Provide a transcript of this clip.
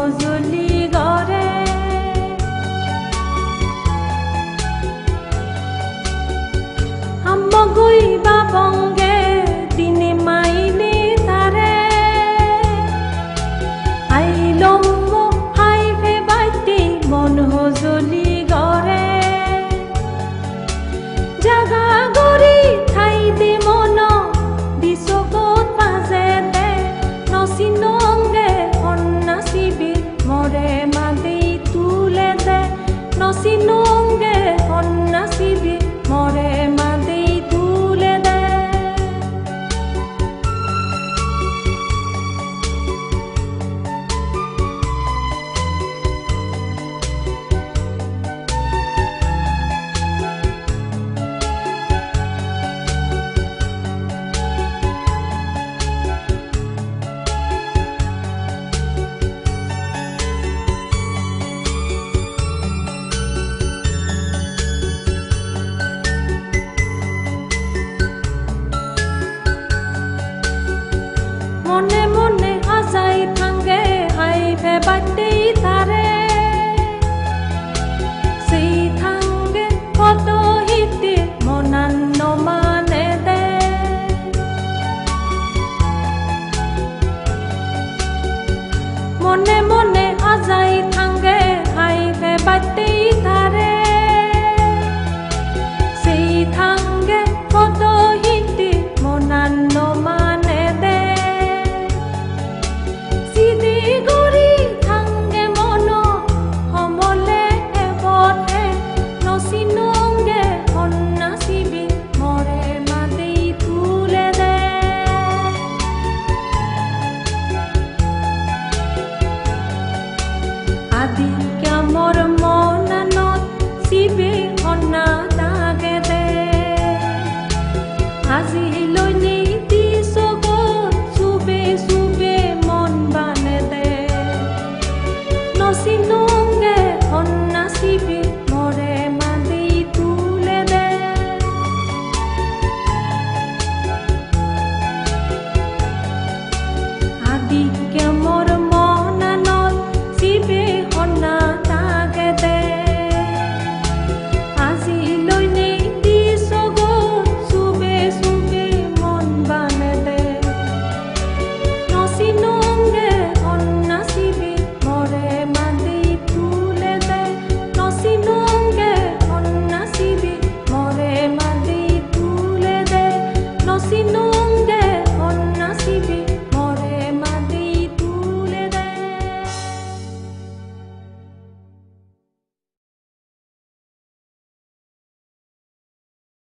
হজলি গরে হাম্মগুই বাবঙ্গে দিনে মাইনে তারে আইলম্ম হাইফে বাইতে মন হজলি গরে জাগা গরি ঠাইতে মন দিশকত পাজেতে নচিনংগে সন্নাচিবি মৰে মাদি তুলে দে নচিনংগে সন্নাচিবি মৰে মাদি তুলে দে মনে মনে আজাই থাঙ্গে হাইফে বাটে তারে সেই থাঙ্গে কত হিতে মনান্ন মানে দে মনে মনে আজাই থাঙ্গে হাইফে বাটে তারে সেই থাঙ্গে কত হিতে মনান্ন মানে দে সিদি গরি থাঙ্গে মন সমলে এবতে নচিনংগে সন্নাচিবি মৰে মাদি তুলে দে আদি কামৰ মনানত শিৱে সন্না দাগে দে আজি লৈ নীতি চগত চুবে চুবে মন বানে দে নচিন